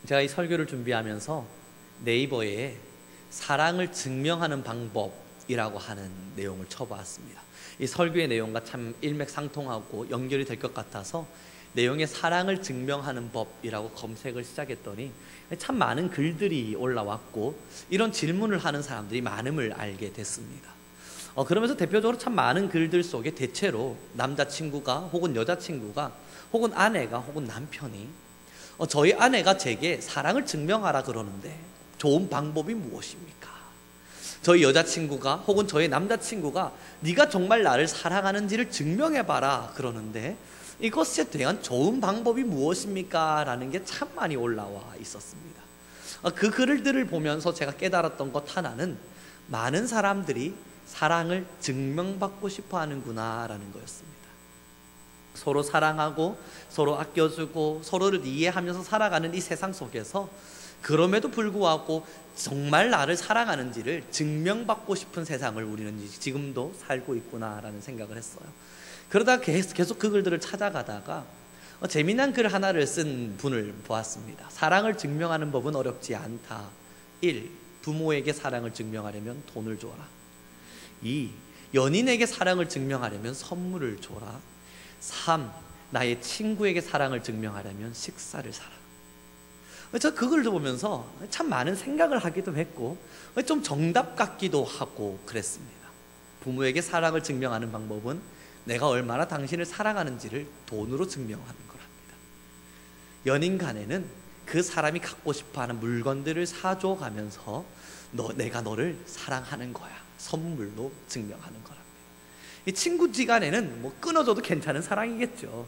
제가 이 설교를 준비하면서 네이버에 사랑을 증명하는 방법이라고 하는 내용을 쳐보았습니다. 이 설교의 내용과 참 일맥상통하고 연결이 될 것 같아서 내용에 사랑을 증명하는 법이라고 검색을 시작했더니 참 많은 글들이 올라왔고 이런 질문을 하는 사람들이 많음을 알게 됐습니다. 그러면서 대표적으로 참 많은 글들 속에 대체로 남자친구가 혹은 여자친구가 혹은 아내가 혹은 남편이 저희 아내가 제게 사랑을 증명하라 그러는데 좋은 방법이 무엇입니까? 저희 여자친구가 혹은 저희 남자친구가 네가 정말 나를 사랑하는지를 증명해봐라 그러는데 이것에 대한 좋은 방법이 무엇입니까? 라는 게 참 많이 올라와 있었습니다. 그 글들을 보면서 제가 깨달았던 것 하나는 많은 사람들이 사랑을 증명받고 싶어 하는구나 라는 거였습니다. 서로 사랑하고 서로 아껴주고 서로를 이해하면서 살아가는 이 세상 속에서 그럼에도 불구하고 정말 나를 사랑하는지를 증명받고 싶은 세상을 우리는 지금도 살고 있구나라는 생각을 했어요. 그러다가 계속 그 글들을 찾아가다가 재미난 글 하나를 쓴 분을 보았습니다. 사랑을 증명하는 법은 어렵지 않다. 1. 부모에게 사랑을 증명하려면 돈을 줘라. 2. 연인에게 사랑을 증명하려면 선물을 줘라. 3. 나의 친구에게 사랑을 증명하려면 식사를 사라. 저 그 글도 보면서 참 많은 생각을 하기도 했고 좀 정답 같기도 하고 그랬습니다. 부모에게 사랑을 증명하는 방법은 내가 얼마나 당신을 사랑하는지를 돈으로 증명하는 거랍니다. 연인 간에는 그 사람이 갖고 싶어하는 물건들을 사줘 가면서 내가 너를 사랑하는 거야 선물로 증명하는 거랍니다. 이 친구지간에는 뭐 끊어져도 괜찮은 사랑이겠죠.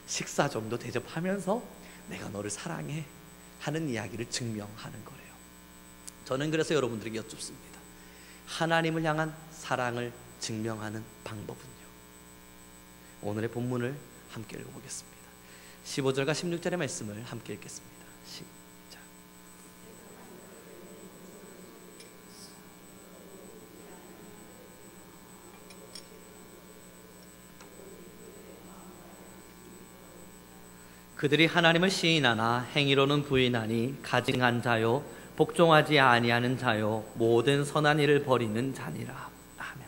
식사 정도 대접하면서 내가 너를 사랑해 하는 이야기를 증명하는 거래요. 저는 그래서 여러분들에게 여쭙습니다. 하나님을 향한 사랑을 증명하는 방법은요? 오늘의 본문을 함께 읽어보겠습니다. 15절과 16절의 말씀을 함께 읽겠습니다. 시작. 그들이 하나님을 시인하나 행위로는 부인하니 가증한 자요 복종하지 아니하는 자요 모든 선한 일을 버리는 자니라. 아멘.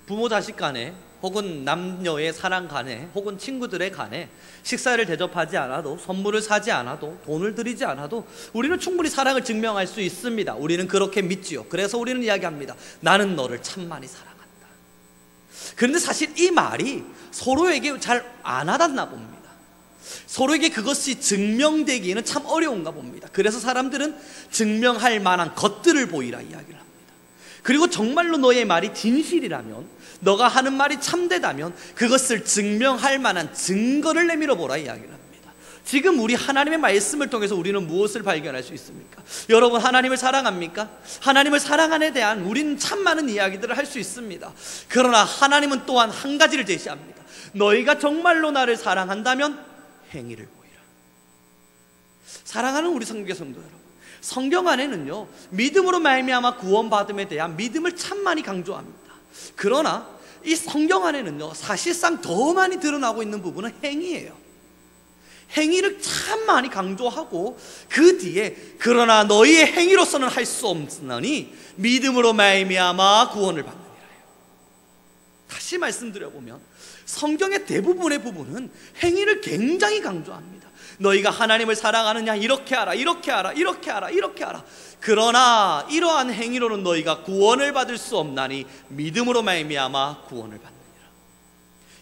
부모 자식 간에 혹은 남녀의 사랑 간에 혹은 친구들의 간에 식사를 대접하지 않아도 선물을 사지 않아도 돈을 들이지 않아도 우리는 충분히 사랑을 증명할 수 있습니다. 우리는 그렇게 믿지요. 그래서 우리는 이야기합니다. 나는 너를 참 많이 사랑한다. 그런데 사실 이 말이 서로에게 잘 안 와닿나 봅니다. 서로에게 그것이 증명되기에는 참 어려운가 봅니다. 그래서 사람들은 증명할 만한 것들을 보이라 이야기를 합니다. 그리고 정말로 너의 말이 진실이라면, 너가 하는 말이 참되다면 그것을 증명할 만한 증거를 내밀어 보라 이야기를 합니다. 지금 우리 하나님의 말씀을 통해서 우리는 무엇을 발견할 수 있습니까? 여러분, 하나님을 사랑합니까? 하나님을 사랑함에 대한 우리는 참 많은 이야기들을 할 수 있습니다. 그러나 하나님은 또한 한 가지를 제시합니다. 너희가 정말로 나를 사랑한다면 행위를 보이라. 사랑하는 우리 성교 성도 여러분, 성경 안에는요 믿음으로 말미암아 구원받음에 대한 믿음을 참 많이 강조합니다. 그러나 이 성경 안에는요 사실상 더 많이 드러나고 있는 부분은 행위예요. 행위를 참 많이 강조하고 그 뒤에 그러나 너희의 행위로서는 할 수 없으니 믿음으로 말미암아 구원을 받느니라 해요. 다시 말씀드려보면 성경의 대부분의 부분은 행위를 굉장히 강조합니다. 너희가 하나님을 사랑하느냐 이렇게 하라 이렇게 하라 이렇게 하라 이렇게 하라. 그러나 이러한 행위로는 너희가 구원을 받을 수 없나니 믿음으로 말미암아 구원을 받느니라.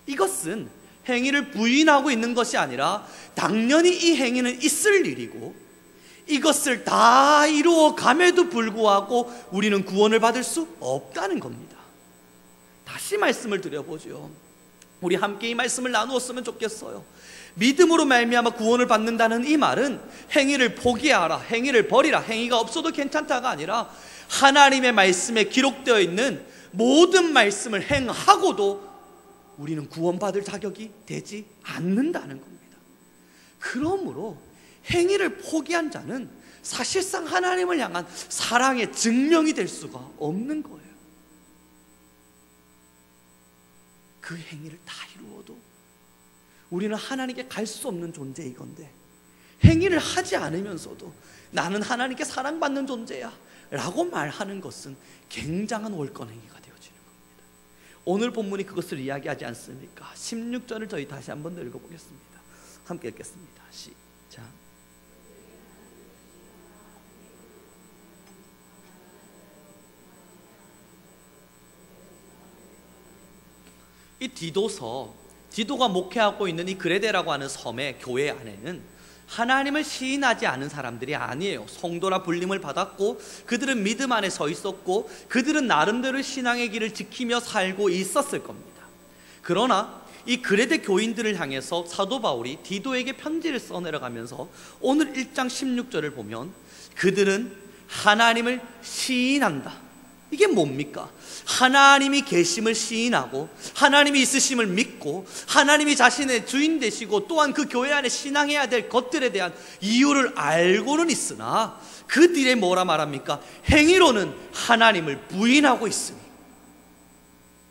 이것은 행위를 부인하고 있는 것이 아니라 당연히 이 행위는 있을 일이고 이것을 다 이루어 감에도 불구하고 우리는 구원을 받을 수 없다는 겁니다. 다시 말씀을 드려보죠. 우리 함께 이 말씀을 나누었으면 좋겠어요. 믿음으로 말미암아 구원을 받는다는 이 말은 행위를 포기하라, 행위를 버리라, 행위가 없어도 괜찮다가 아니라 하나님의 말씀에 기록되어 있는 모든 말씀을 행하고도 우리는 구원받을 자격이 되지 않는다는 겁니다. 그러므로 행위를 포기한 자는 사실상 하나님을 향한 사랑의 증명이 될 수가 없는 거예요. 그 행위를 다 이루어도 우리는 하나님께 갈 수 없는 존재이건데 행위를 하지 않으면서도 나는 하나님께 사랑받는 존재야 라고 말하는 것은 굉장한 월권 행위가 되어지는 겁니다. 오늘 본문이 그것을 이야기하지 않습니까? 16절을 저희 다시 한번 읽어보겠습니다. 함께 읽겠습니다. 시작. 이 디도가 목회하고 있는 이 그레데라고 하는 섬의 교회 안에는 하나님을 시인하지 않은 사람들이 아니에요. 성도라 불림을 받았고 그들은 믿음 안에 서 있었고 그들은 나름대로 신앙의 길을 지키며 살고 있었을 겁니다. 그러나 이 그레데 교인들을 향해서 사도 바울이 디도에게 편지를 써내려가면서 오늘 1장 16절을 보면 그들은 하나님을 시인한다. 이게 뭡니까? 하나님이 계심을 시인하고 하나님이 있으심을 믿고 하나님이 자신의 주인 되시고 또한 그 교회 안에 신앙해야 될 것들에 대한 이유를 알고는 있으나 그 뒤에 뭐라 말합니까? 행위로는 하나님을 부인하고 있으니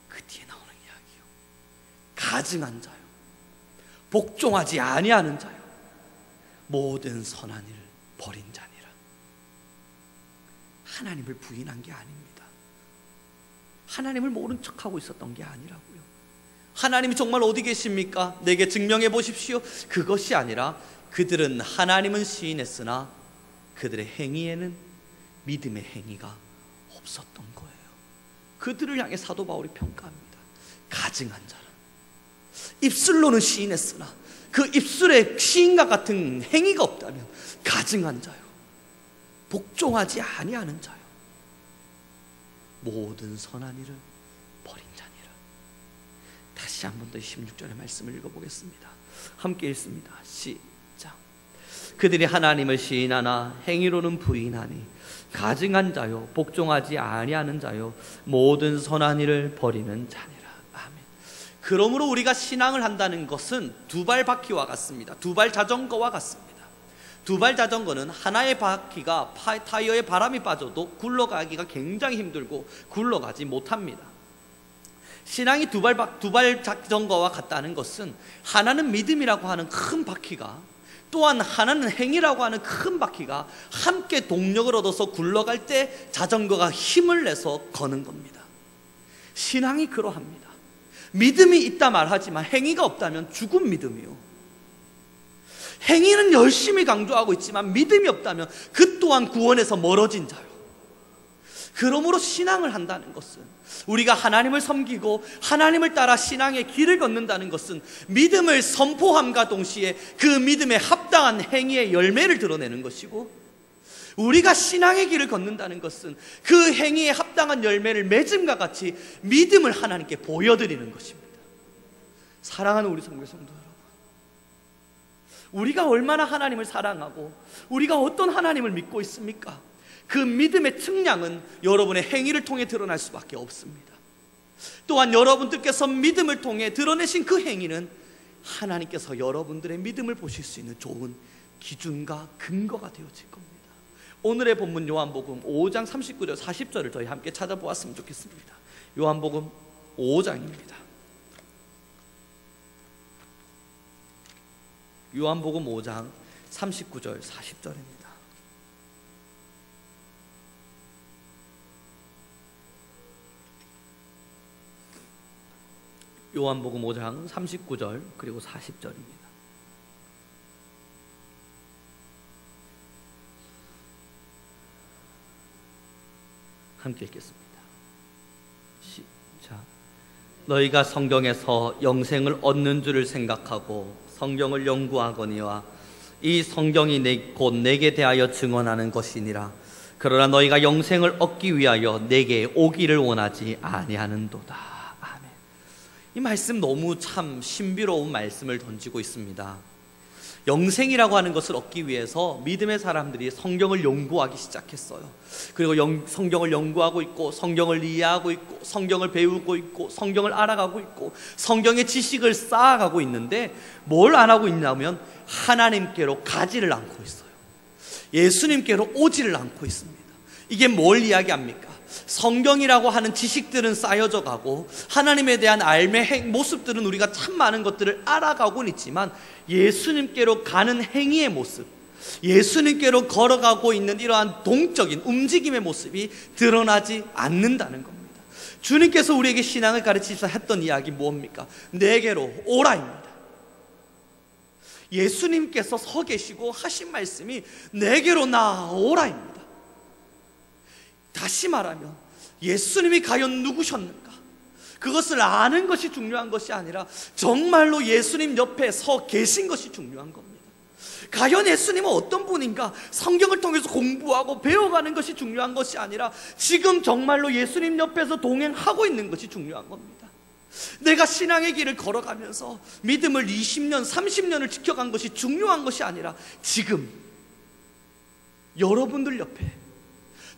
그 뒤에 나오는 이야기요. 가증한 자요, 복종하지 아니하는 자요, 모든 선한 일을 버린 자니라. 하나님을 부인한 게 아닙니다. 하나님을 모른 척하고 있었던 게 아니라고요. 하나님이 정말 어디 계십니까? 내게 증명해 보십시오. 그것이 아니라 그들은 하나님은 시인했으나 그들의 행위에는 믿음의 행위가 없었던 거예요. 그들을 향해 사도 바울이 평가합니다. 가증한 자라. 입술로는 시인했으나 그 입술에 시인과 같은 행위가 없다면 가증한 자요, 복종하지 아니하는 자요, 모든 선한 일을 버린 자니라. 다시 한 번 더 16절의 말씀을 읽어보겠습니다. 함께 읽습니다. 시작. 그들이 하나님을 시인하나 행위로는 부인하니 가증한 자요, 복종하지 아니하는 자요, 모든 선한 일을 버리는 자니라. 아멘. 그러므로 우리가 신앙을 한다는 것은 두발 바퀴와 같습니다. 두발 자전거와 같습니다. 두발 자전거는 하나의 바퀴가 타이어에 바람이 빠져도 굴러가기가 굉장히 힘들고 굴러가지 못합니다. 신앙이 두발 자전거와 같다는 것은 하나는 믿음이라고 하는 큰 바퀴가 또한 하나는 행위라고 하는 큰 바퀴가 함께 동력을 얻어서 굴러갈 때 자전거가 힘을 내서 거는 겁니다. 신앙이 그러합니다. 믿음이 있다 말하지만 행위가 없다면 죽은 믿음이요. 행위는 열심히 강조하고 있지만 믿음이 없다면 그 또한 구원에서 멀어진 자요. 그러므로 신앙을 한다는 것은, 우리가 하나님을 섬기고 하나님을 따라 신앙의 길을 걷는다는 것은 믿음을 선포함과 동시에 그 믿음에 합당한 행위의 열매를 드러내는 것이고, 우리가 신앙의 길을 걷는다는 것은 그 행위에 합당한 열매를 맺음과 같이 믿음을 하나님께 보여드리는 것입니다. 사랑하는 우리 성도 여러분, 우리가 얼마나 하나님을 사랑하고 우리가 어떤 하나님을 믿고 있습니까? 그 믿음의 측량은 여러분의 행위를 통해 드러날 수밖에 없습니다. 또한 여러분들께서 믿음을 통해 드러내신 그 행위는 하나님께서 여러분들의 믿음을 보실 수 있는 좋은 기준과 근거가 되어질 겁니다. 오늘의 본문 요한복음 5장 39절 40절을 저희 함께 찾아보았으면 좋겠습니다. 요한복음 5장입니다. 요한복음 5장 39절 40절입니다. 요한복음 5장 39절 그리고 40절입니다. 함께 읽겠습니다. 시작. 너희가 성경에서 영생을 얻는 줄을 생각하고 성경을 연구하거니와 이 성경이 곧 내게 대하여 증언하는 것이니라. 그러나 너희가 영생을 얻기 위하여 내게 오기를 원하지 아니하는도다. 아멘. 이 말씀 너무 참 신비로운 말씀을 던지고 있습니다. 영생이라고 하는 것을 얻기 위해서 믿음의 사람들이 성경을 연구하기 시작했어요. 그리고 성경을 연구하고 있고 성경을 이해하고 있고 성경을 배우고 있고 성경을 알아가고 있고 성경의 지식을 쌓아가고 있는데 뭘 안 하고 있냐면 하나님께로 가지를 않고 있어요. 예수님께로 오지를 않고 있습니다. 이게 뭘 이야기합니까? 성경이라고 하는 지식들은 쌓여져 가고 하나님에 대한 알매 모습들은 우리가 참 많은 것들을 알아가고는 있지만 예수님께로 가는 행위의 모습, 예수님께로 걸어가고 있는 이러한 동적인 움직임의 모습이 드러나지 않는다는 겁니다. 주님께서 우리에게 신앙을 가르치셔서 했던 이야기 뭡니까? 내게로 오라입니다. 예수님께서 서 계시고 하신 말씀이 내게로 나오라입니다. 다시 말하면 예수님이 과연 누구셨는가? 그것을 아는 것이 중요한 것이 아니라 정말로 예수님 옆에 서 계신 것이 중요한 겁니다. 과연 예수님은 어떤 분인가? 성경을 통해서 공부하고 배워가는 것이 중요한 것이 아니라 지금 정말로 예수님 옆에서 동행하고 있는 것이 중요한 겁니다. 내가 신앙의 길을 걸어가면서 믿음을 20년, 30년을 지켜간 것이 중요한 것이 아니라 지금 여러분들 옆에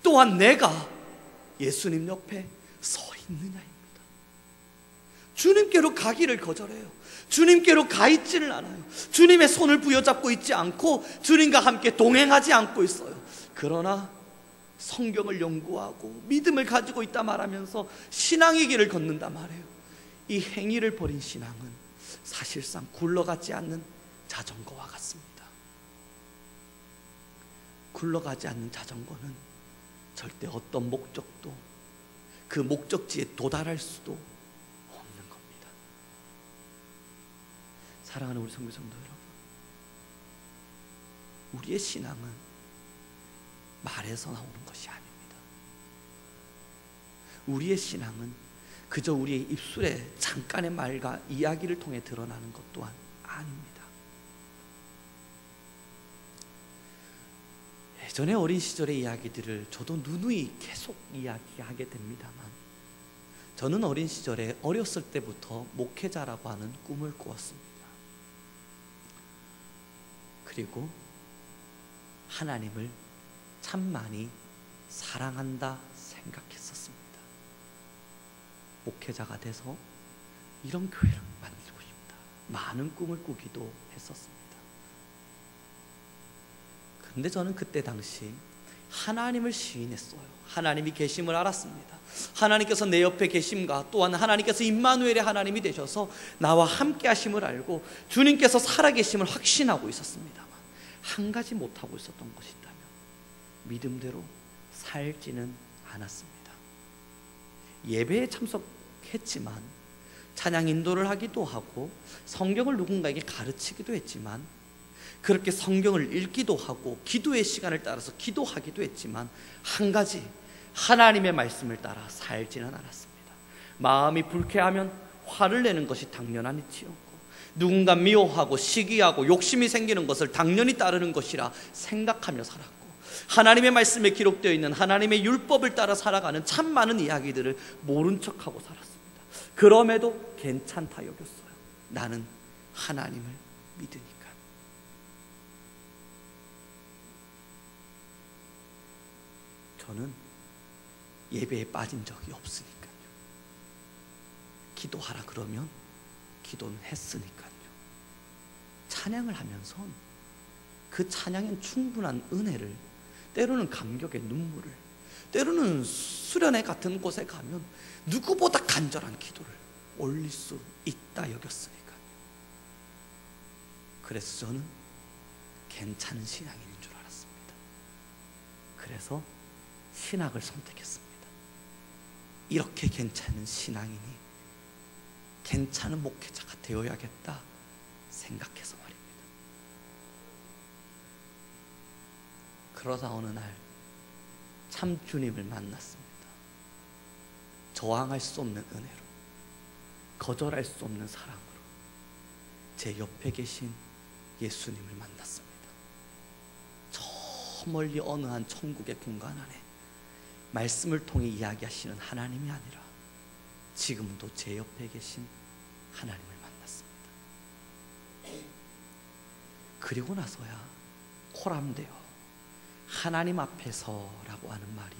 또한 내가 예수님 옆에 서 있느냐입니다. 주님께로 가기를 거절해요. 주님께로 가 있지를 않아요. 주님의 손을 부여잡고 있지 않고 주님과 함께 동행하지 않고 있어요. 그러나 성경을 연구하고 믿음을 가지고 있다 말하면서 신앙의 길을 걷는다 말해요. 이 행위를 버린 신앙은 사실상 굴러가지 않는 자전거와 같습니다. 굴러가지 않는 자전거는 절대 어떤 목적도 그 목적지에 도달할 수도 없는 겁니다. 사랑하는 우리 성도 여러분, 우리의 신앙은 말에서 나오는 것이 아닙니다. 우리의 신앙은 그저 우리의 입술에 잠깐의 말과 이야기를 통해 드러나는 것 또한 아닙니다. 예전에 어린 시절의 이야기들을 저도 누누이 계속 이야기하게 됩니다만, 저는 어린 시절에 어렸을 때부터 목회자라고 하는 꿈을 꾸었습니다. 그리고 하나님을 참 많이 사랑한다 생각했었습니다. 목회자가 돼서 이런 교회를 만들고 싶다, 많은 꿈을 꾸기도 했었습니다. 그런데 저는 그때 당시 하나님을 시인했어요. 하나님이 계심을 알았습니다. 하나님께서 내 옆에 계심과 또한 하나님께서 임마누엘의 하나님이 되셔서 나와 함께 하심을 알고 주님께서 살아계심을 확신하고 있었습니다만, 한 가지 못하고 있었던 것이 있다면 믿음대로 살지는 않았습니다. 예배에 참석했지만, 찬양 인도를 하기도 하고 성경을 누군가에게 가르치기도 했지만, 그렇게 성경을 읽기도 하고 기도의 시간을 따라서 기도하기도 했지만, 한 가지 하나님의 말씀을 따라 살지는 않았습니다. 마음이 불쾌하면 화를 내는 것이 당연한 이치였고, 누군가 미워하고 시기하고 욕심이 생기는 것을 당연히 따르는 것이라 생각하며 살았고, 하나님의 말씀에 기록되어 있는 하나님의 율법을 따라 살아가는 참 많은 이야기들을 모른 척하고 살았습니다. 그럼에도 괜찮다 여겼어요. 나는 하나님을 믿으니까. 저는 예배에 빠진 적이 없으니까요. 기도하라 그러면 기도는 했으니까요. 찬양을 하면서 그 찬양엔 충분한 은혜를, 때로는 감격의 눈물을, 때로는 수련회 같은 곳에 가면 누구보다 간절한 기도를 올릴 수 있다 여겼으니까요. 그래서 저는 괜찮은 신앙인인 줄 알았습니다. 그래서 신학을 선택했습니다. 이렇게 괜찮은 신앙인이 괜찮은 목회자가 되어야겠다 생각해서 말입니다. 그러다 어느 날 참 주님을 만났습니다. 저항할 수 없는 은혜로, 거절할 수 없는 사랑으로 제 옆에 계신 예수님을 만났습니다. 저 멀리 어느 한 천국의 공간 안에 말씀을 통해 이야기하시는 하나님이 아니라 지금도 제 옆에 계신 하나님을 만났습니다. 그리고 나서야 코람데오, 하나님 앞에서라고 하는 말이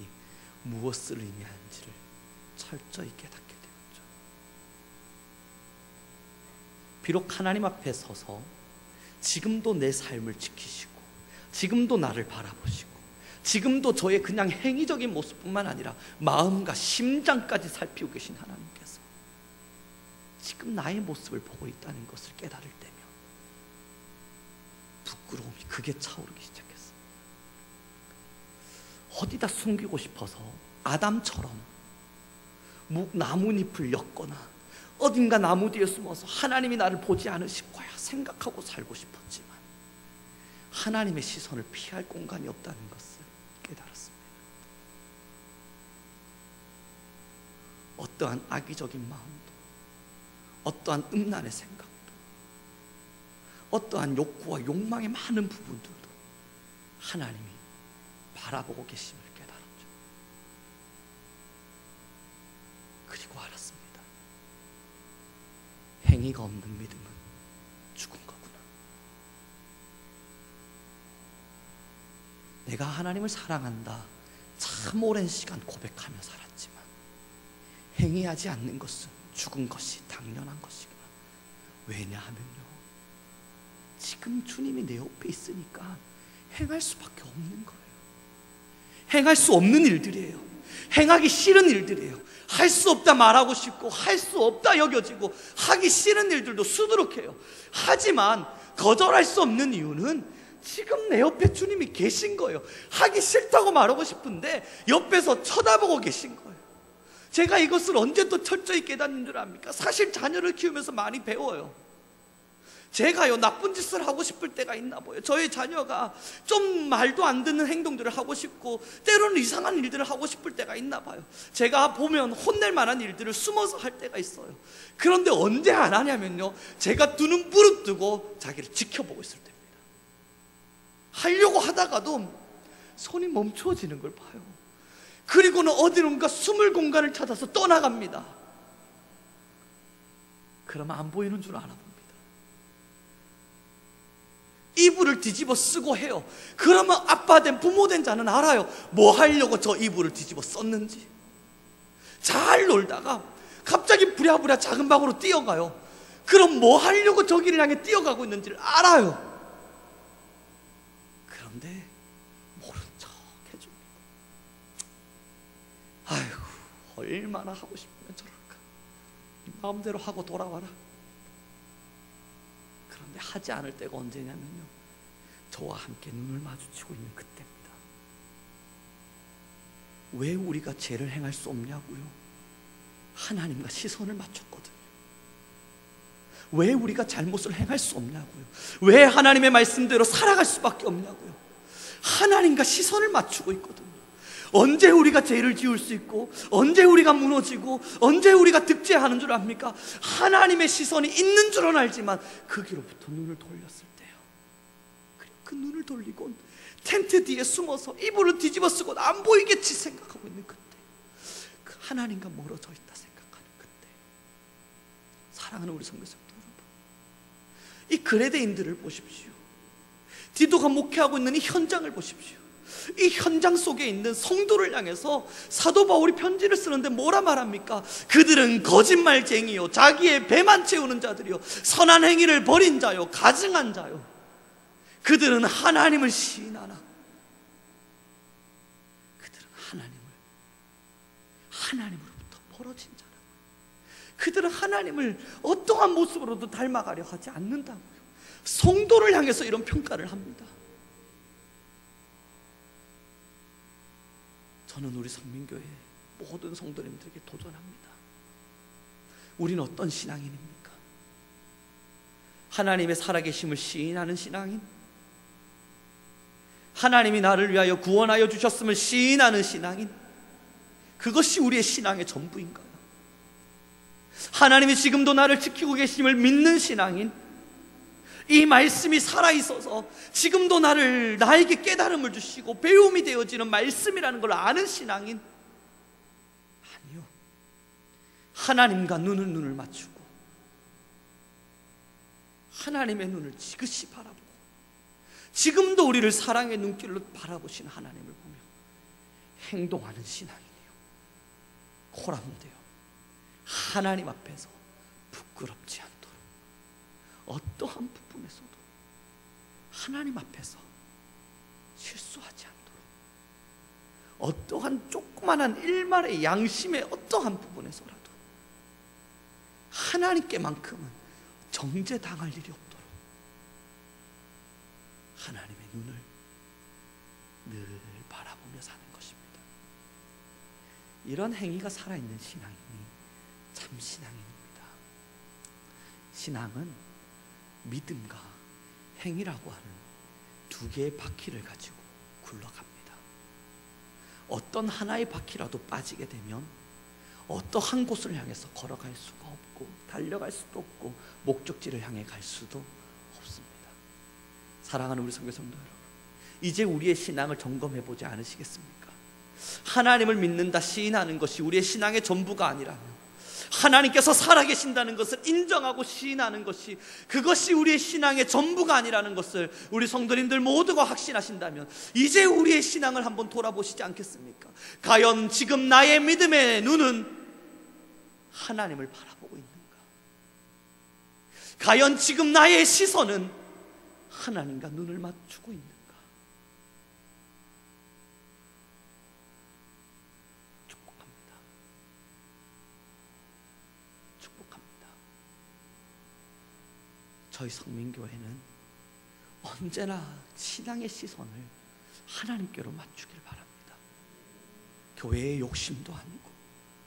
무엇을 의미하는지를 철저히 깨닫게 되었죠. 비록 하나님 앞에 서서 지금도 내 삶을 지키시고, 지금도 나를 바라보시고, 지금도 저의 그냥 행위적인 모습뿐만 아니라 마음과 심장까지 살피고 계신 하나님께서 지금 나의 모습을 보고 있다는 것을 깨달을 때면 부끄러움이 그게 차오르기 시작했어요. 어디다 숨기고 싶어서 아담처럼 나뭇잎을 엮거나 어딘가 나무 뒤에 숨어서 하나님이 나를 보지 않으실 거야 생각하고 살고 싶었지만 하나님의 시선을 피할 공간이 없다는 것을 깨달았습니다. 어떠한 악의적인 마음도, 어떠한 음란의 생각도, 어떠한 욕구와 욕망의 많은 부분들도 하나님이 바라보고 계심을 깨달았죠. 그리고 알았습니다. 행위가 없는 믿음은 죽은 거구나. 내가 하나님을 사랑한다 참 오랜 시간 고백하며 살았지만 행위하지 않는 것은 죽은 것이 당연한 것이구나. 왜냐하면요, 지금 주님이 내 옆에 있으니까 행할 수밖에 없는 거예요. 행할 수 없는 일들이에요. 행하기 싫은 일들이에요. 할 수 없다 말하고 싶고 할 수 없다 여겨지고 하기 싫은 일들도 수두룩해요. 하지만 거절할 수 없는 이유는 지금 내 옆에 주님이 계신 거예요. 하기 싫다고 말하고 싶은데 옆에서 쳐다보고 계신 거예요. 제가 이것을 언제 또 철저히 깨닫는 줄 압니까? 사실 자녀를 키우면서 많이 배워요. 제가요 나쁜 짓을 하고 싶을 때가 있나 봐요. 저희 자녀가 좀 말도 안 듣는 행동들을 하고 싶고 때로는 이상한 일들을 하고 싶을 때가 있나 봐요. 제가 보면 혼낼 만한 일들을 숨어서 할 때가 있어요. 그런데 언제 안 하냐면요, 제가 두 눈 부릅뜨고 자기를 지켜보고 있을 때입니다. 하려고 하다가도 손이 멈추어지는 걸 봐요. 그리고는 어디론가 숨을 공간을 찾아서 떠나갑니다. 그러면 안 보이는 줄 알아봅니다. 이불을 뒤집어 쓰고 해요. 그러면 아빠 된 부모 된 자는 알아요. 뭐 하려고 저 이불을 뒤집어 썼는지. 잘 놀다가 갑자기 부랴부랴 작은 방으로 뛰어가요. 그럼 뭐 하려고 저기를 향해 뛰어가고 있는지를 알아요. 그런데 모른 척 해줍니다. 아이고, 얼마나 하고 싶으면 저럴까. 마음대로 하고 돌아와라. 그런데 하지 않을 때가 언제냐면요, 저와 함께 눈을 마주치고 있는 그때입니다. 왜 우리가 죄를 행할 수 없냐고요? 하나님과 시선을 맞췄거든요. 왜 우리가 잘못을 행할 수 없냐고요? 왜 하나님의 말씀대로 살아갈 수밖에 없냐고요? 하나님과 시선을 맞추고 있거든요. 언제 우리가 죄를 지을 수 있고 언제 우리가 무너지고 언제 우리가 득죄하는 줄 압니까? 하나님의 시선이 있는 줄은 알지만 거기로부터 눈을 돌렸을 때요. 그리고 그 눈을 돌리곤 텐트 뒤에 숨어서 이불을 뒤집어 쓰고 안 보이겠지 생각하고 있는 그때, 그 하나님과 멀어져 있다 생각하는 그때. 사랑하는 우리 성도님들 여러분, 이 그레데인들을 보십시오. 디도가 목회하고 있는 이 현장을 보십시오. 이 현장 속에 있는 성도를 향해서 사도 바울이 편지를 쓰는데 뭐라 말합니까? 그들은 거짓말쟁이요, 자기의 배만 채우는 자들이요, 선한 행위를 버린 자요, 가증한 자요. 그들은 하나님을 시인하나. 그들은 하나님으로부터 멀어진 자라고. 그들은 하나님을 어떠한 모습으로도 닮아가려 하지 않는다고요. 성도를 향해서 이런 평가를 합니다. 저는 우리 성민교회 모든 성도님들에게 도전합니다. 우리는 어떤 신앙인입니까? 하나님의 살아계심을 시인하는 신앙인? 하나님이 나를 위하여 구원하여 주셨음을 시인하는 신앙인? 그것이 우리의 신앙의 전부인가요? 하나님이 지금도 나를 지키고 계심을 믿는 신앙인? 이 말씀이 살아있어서 지금도 나에게 깨달음을 주시고 배움이 되어지는 말씀이라는 걸 아는 신앙인? 아니요. 하나님과 눈을 맞추고 하나님의 눈을 지그시 바라보고 지금도 우리를 사랑의 눈길로 바라보시는 하나님을 보며 행동하는 신앙이에요. 코람데요, 하나님 앞에서 부끄럽지 않도록 어떠한 부분에서도 하나님 앞에서 실수하지 않도록, 어떠한 조그만한 일말의 양심의 어떠한 부분에서라도 하나님께만큼은 정죄당할 일이 없도록 하나님의 눈을 늘 바라보며 사는 것입니다. 이런 행위가 살아있는 신앙이니 참 신앙인입니다. 신앙은 믿음과 행위라고 하는 두 개의 바퀴를 가지고 굴러갑니다. 어떤 하나의 바퀴라도 빠지게 되면 어떠한 곳을 향해서 걸어갈 수가 없고 달려갈 수도 없고 목적지를 향해 갈 수도 없습니다. 사랑하는 우리 선교 성도 여러분, 이제 우리의 신앙을 점검해 보지 않으시겠습니까? 하나님을 믿는다, 시인하는 것이 우리의 신앙의 전부가 아니라면, 하나님께서 살아계신다는 것을 인정하고 시인하는 것이, 그것이 우리의 신앙의 전부가 아니라는 것을 우리 성도님들 모두가 확신하신다면 이제 우리의 신앙을 한번 돌아보시지 않겠습니까? 과연 지금 나의 믿음의 눈은 하나님을 바라보고 있는가? 과연 지금 나의 시선은 하나님과 눈을 맞추고 있는가? 축복합니다. 축복합니다. 저희 성민교회는 언제나 신앙의 시선을 하나님께로 맞추길 바랍니다. 교회의 욕심도 아니고,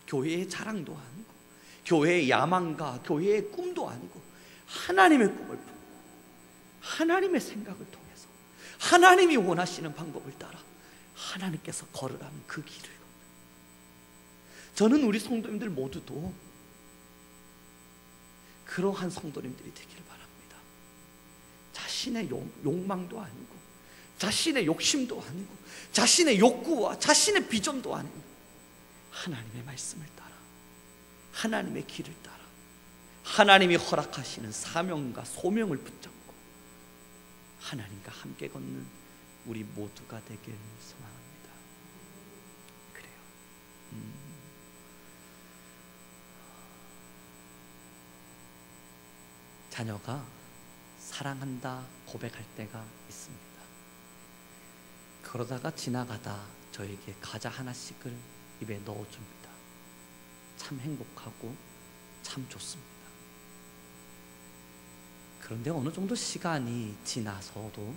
교회의 자랑도 아니고, 교회의 야망과 교회의 꿈도 아니고, 하나님의 꿈을 품고 하나님의 생각을 통해서 하나님이 원하시는 방법을 따라 하나님께서 걸으라는 그 길을, 저는 우리 성도님들 모두도 그러한 성도님들이 되기를 바랍니다. 자신의 욕망도 아니고, 자신의 욕심도 아니고, 자신의 욕구와 자신의 비전도 아니고, 하나님의 말씀을 따라, 하나님의 길을 따라 하나님이 허락하시는 사명과 소명을 붙잡고 하나님과 함께 걷는 우리 모두가 되길 소망합니다. 그래요. 자녀가 사랑한다 고백할 때가 있습니다. 그러다가 지나가다 저에게 과자 하나씩을 입에 넣어줍니다. 참 행복하고 참 좋습니다. 그런데 어느 정도 시간이 지나서도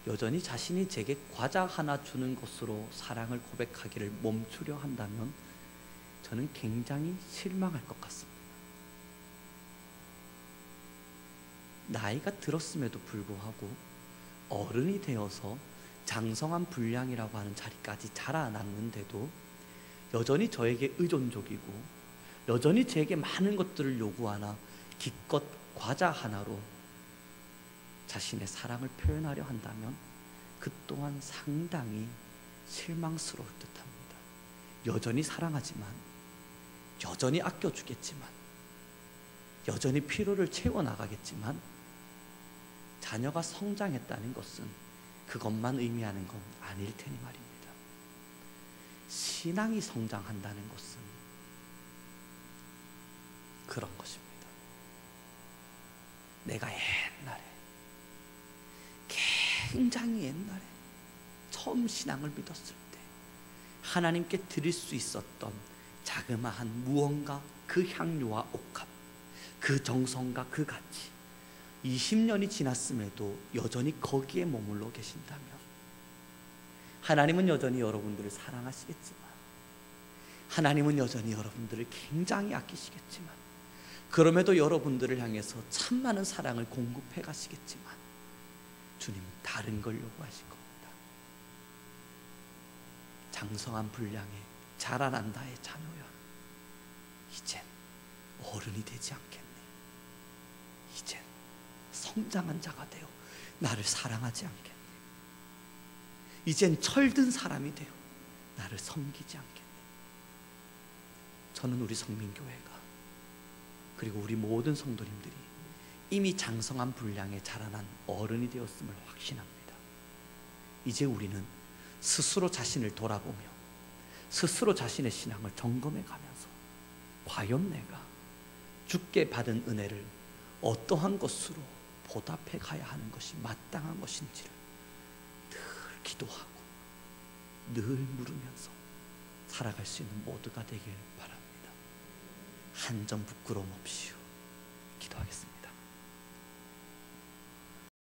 여전히 자신이 제게 과자 하나 주는 것으로 사랑을 고백하기를 멈추려 한다면 저는 굉장히 실망할 것 같습니다. 나이가 들었음에도 불구하고 어른이 되어서 장성한 분량이라고 하는 자리까지 자라났는데도 여전히 저에게 의존적이고 여전히 제게 많은 것들을 요구하나 기껏 과자 하나로 자신의 사랑을 표현하려 한다면 그 또한 상당히 실망스러울 듯합니다. 여전히 사랑하지만, 여전히 아껴주겠지만, 여전히 필요를 채워나가겠지만 자녀가 성장했다는 것은 그것만 의미하는 건 아닐 테니 말입니다. 신앙이 성장한다는 것은 그런 것입니다. 내가 옛날에, 굉장히 옛날에 처음 신앙을 믿었을 때 하나님께 드릴 수 있었던 자그마한 무언가, 그 향유와 옥합, 그 정성과 그 가치, 20년이 지났음에도 여전히 거기에 머물러 계신다면 하나님은 여전히 여러분들을 사랑하시겠지만, 하나님은 여전히 여러분들을 굉장히 아끼시겠지만, 그럼에도 여러분들을 향해서 참 많은 사랑을 공급해 가시겠지만 주님은 다른 걸 요구하실 겁니다. 장성한 분량에 자라난 나의 자녀야, 이젠 어른이 되지 않겠니? 이젠 성장한 자가 되어 나를 사랑하지 않겠니? 이젠 철든 사람이 되어 나를 섬기지 않겠니? 저는 우리 성민교회가, 그리고 우리 모든 성도님들이 이미 장성한 분량에 자라난 어른이 되었음을 확신합니다. 이제 우리는 스스로 자신을 돌아보며 스스로 자신의 신앙을 점검해 가면서 과연 내가 주께 받은 은혜를 어떠한 것으로 보답해 가야 하는 것이 마땅한 것인지를 늘 기도하고 늘 물으면서 살아갈 수 있는 모두가 되길 바랍니다. 한 점 부끄러움 없이요. 기도하겠습니다.